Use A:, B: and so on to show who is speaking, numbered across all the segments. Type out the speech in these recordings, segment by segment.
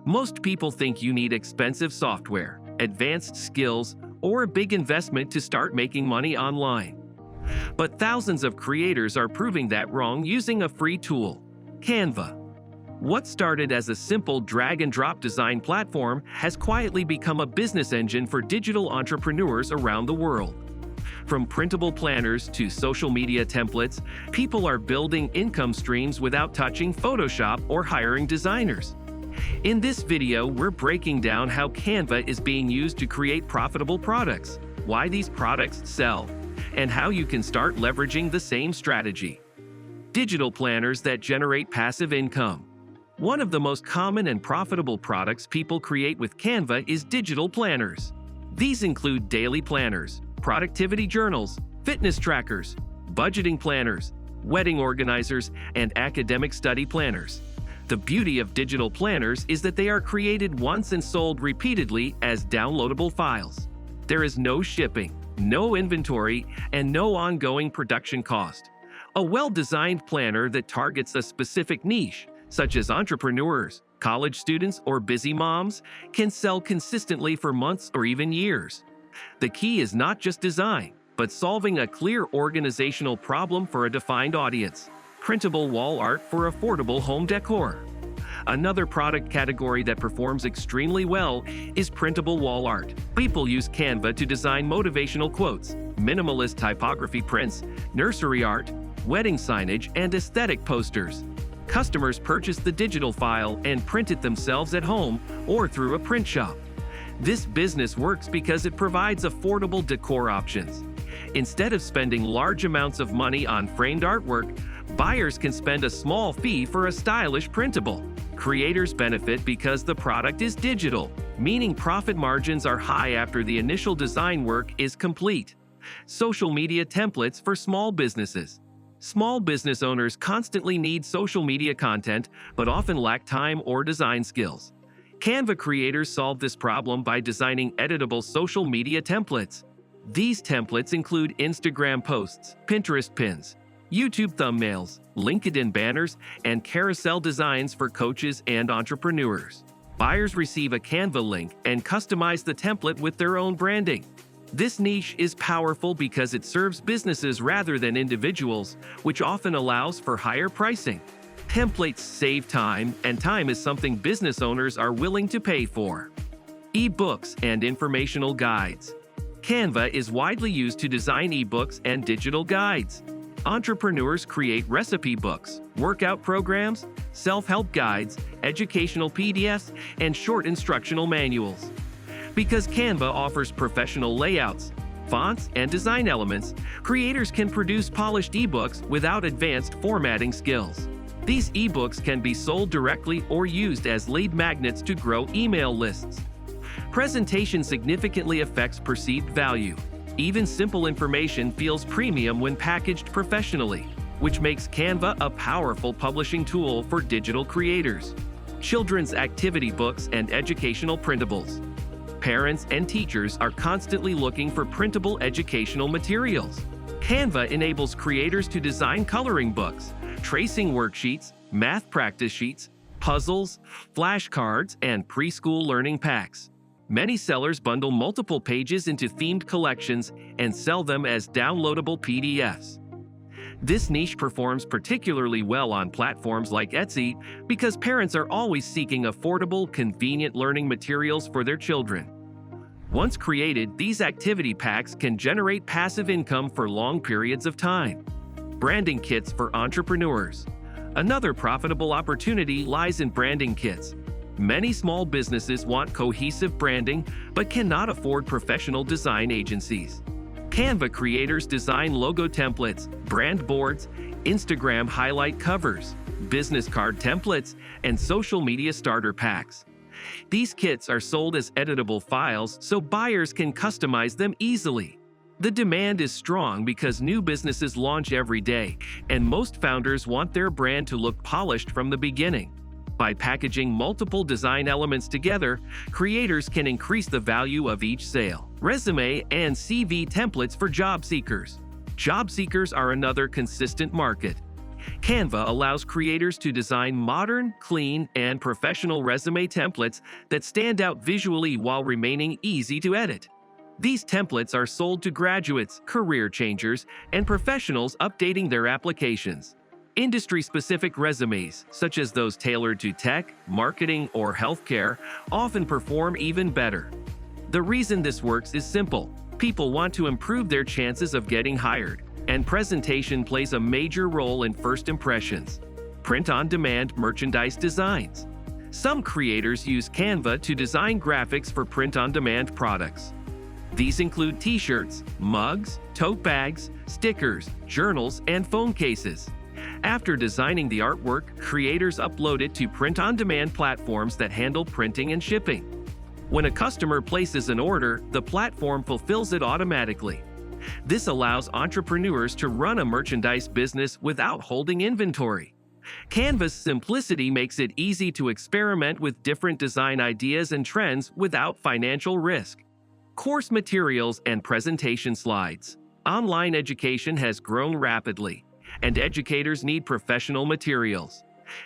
A: Most people think you need expensive software, advanced skills, or a big investment to start making money online. But thousands of creators are proving that wrong using a free tool, Canva. What started as a simple drag-and-drop design platform has quietly become a business engine for digital entrepreneurs around the world. From printable planners to social media templates, people are building income streams without touching Photoshop or hiring designers. In this video, we're breaking down how Canva is being used to create profitable products, why these products sell, and how you can start leveraging the same strategy. Digital planners that generate passive income. One of the most common and profitable products people create with Canva is digital planners. These include daily planners, productivity journals, fitness trackers, budgeting planners, wedding organizers, and academic study planners. The beauty of digital planners is that they are created once and sold repeatedly as downloadable files. There is no shipping, no inventory, and no ongoing production cost. A well-designed planner that targets a specific niche, such as entrepreneurs, college students, or busy moms, can sell consistently for months or even years. The key is not just design, but solving a clear organizational problem for a defined audience. Printable wall art for affordable home decor. Another product category that performs extremely well is printable wall art. People use Canva to design motivational quotes, minimalist typography prints, nursery art, wedding signage, and aesthetic posters. Customers purchase the digital file and print it themselves at home or through a print shop. This business works because it provides affordable decor options. Instead of spending large amounts of money on framed artwork, buyers can spend a small fee for a stylish printable. Creators benefit because the product is digital, meaning profit margins are high after the initial design work is complete. Social media templates for small businesses. Small business owners constantly need social media content, but often lack time or design skills. Canva creators solve this problem by designing editable social media templates. These templates include Instagram posts, Pinterest pins, YouTube thumbnails, LinkedIn banners, and carousel designs for coaches and entrepreneurs. Buyers receive a Canva link and customize the template with their own branding. This niche is powerful because it serves businesses rather than individuals, which often allows for higher pricing. Templates save time, and time is something business owners are willing to pay for. E-books and informational guides. Canva is widely used to design e-books and digital guides. Entrepreneurs create recipe books, workout programs, self-help guides, educational PDFs, and short instructional manuals. Because Canva offers professional layouts, fonts, and design elements, creators can produce polished ebooks without advanced formatting skills. These ebooks can be sold directly or used as lead magnets to grow email lists. Presentation significantly affects perceived value. Even simple information feels premium when packaged professionally, which makes Canva a powerful publishing tool for digital creators. Children's activity books and educational printables. Parents and teachers are constantly looking for printable educational materials. Canva enables creators to design coloring books, tracing worksheets, math practice sheets, puzzles, flashcards, and preschool learning packs. Many sellers bundle multiple pages into themed collections and sell them as downloadable PDFs. This niche performs particularly well on platforms like Etsy because parents are always seeking affordable, convenient learning materials for their children. Once created, these activity packs can generate passive income for long periods of time. Branding kits for entrepreneurs. Another profitable opportunity lies in branding kits. Many small businesses want cohesive branding but cannot afford professional design agencies. Canva creators design logo templates, brand boards, Instagram highlight covers, business card templates, and social media starter packs. These kits are sold as editable files so buyers can customize them easily. The demand is strong because new businesses launch every day, and most founders want their brand to look polished from the beginning. By packaging multiple design elements together, creators can increase the value of each sale. Resume and CV templates for job seekers. Job seekers are another consistent market. Canva allows creators to design modern, clean, and professional resume templates that stand out visually while remaining easy to edit. These templates are sold to graduates, career changers, and professionals updating their applications. Industry-specific resumes, such as those tailored to tech, marketing, or healthcare, often perform even better. The reason this works is simple. People want to improve their chances of getting hired, and presentation plays a major role in first impressions. Print-on-demand merchandise designs. Some creators use Canva to design graphics for print-on-demand products. These include t-shirts, mugs, tote bags, stickers, journals, and phone cases. After designing the artwork, creators upload it to print-on-demand platforms that handle printing and shipping. When a customer places an order, the platform fulfills it automatically. This allows entrepreneurs to run a merchandise business without holding inventory. Canva's simplicity makes it easy to experiment with different design ideas and trends without financial risk. Course materials and presentation slides. Online education has grown rapidly, and educators need professional materials.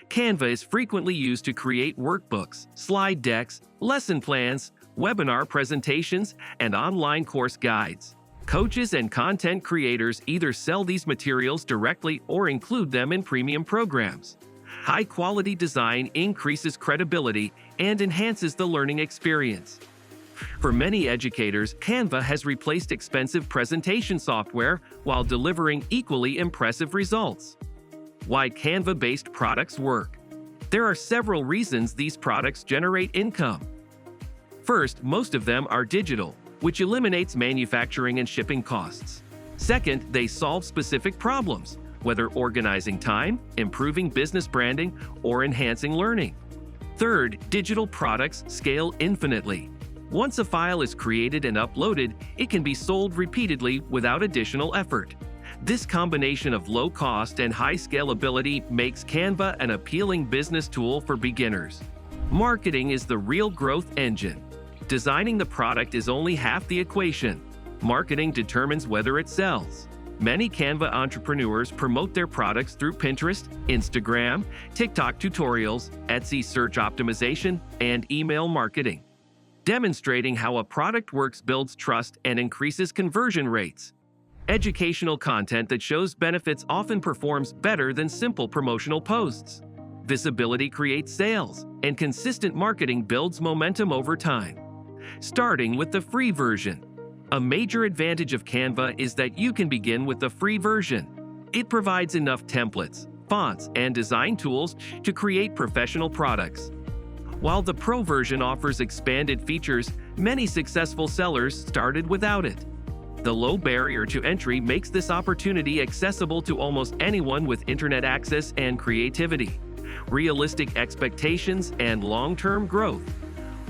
A: Canva is frequently used to create workbooks, slide decks, lesson plans, webinar presentations, and online course guides. Coaches and content creators either sell these materials directly or include them in premium programs. High-quality design increases credibility and enhances the learning experience. For many educators, Canva has replaced expensive presentation software while delivering equally impressive results. Why Canva-based products work. There are several reasons these products generate income. First, most of them are digital, which eliminates manufacturing and shipping costs. Second, they solve specific problems, whether organizing time, improving business branding, or enhancing learning. Third, digital products scale infinitely. Once a file is created and uploaded, it can be sold repeatedly without additional effort. This combination of low cost and high scalability makes Canva an appealing business tool for beginners. Marketing is the real growth engine. Designing the product is only half the equation. Marketing determines whether it sells. Many Canva entrepreneurs promote their products through Pinterest, Instagram, TikTok tutorials, Etsy search optimization, and email marketing. Demonstrating how a product works builds trust and increases conversion rates. Educational content that shows benefits often performs better than simple promotional posts. Visibility creates sales, and consistent marketing builds momentum over time. Starting with the free version. A major advantage of Canva is that you can begin with the free version. It provides enough templates, fonts, and design tools to create professional products. While the Pro version offers expanded features, many successful sellers started without it. The low barrier to entry makes this opportunity accessible to almost anyone with internet access and creativity, realistic expectations, and long-term growth.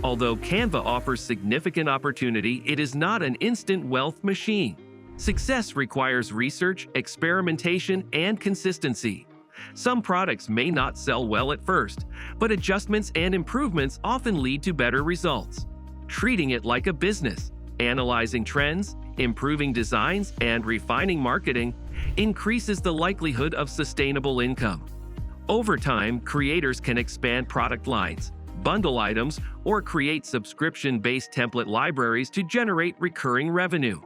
A: Although Canva offers significant opportunity, it is not an instant wealth machine. Success requires research, experimentation, and consistency. Some products may not sell well at first, but adjustments and improvements often lead to better results. Treating it like a business, analyzing trends, improving designs, and refining marketing increases the likelihood of sustainable income. Over time, creators can expand product lines, bundle items, or create subscription-based template libraries to generate recurring revenue.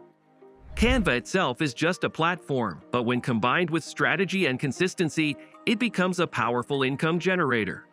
A: Canva itself is just a platform, but when combined with strategy and consistency, it becomes a powerful income generator.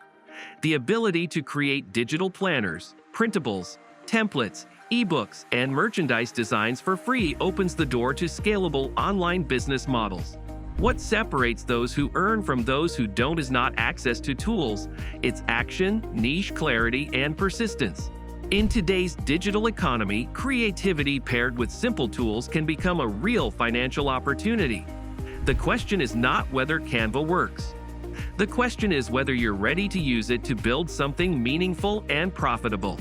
A: The ability to create digital planners, printables, templates, ebooks, and merchandise designs for free opens the door to scalable online business models. What separates those who earn from those who don't is not access to tools, it's action, niche clarity, and persistence. In today's digital economy, creativity paired with simple tools can become a real financial opportunity. The question is not whether Canva works. The question is whether you're ready to use it to build something meaningful and profitable.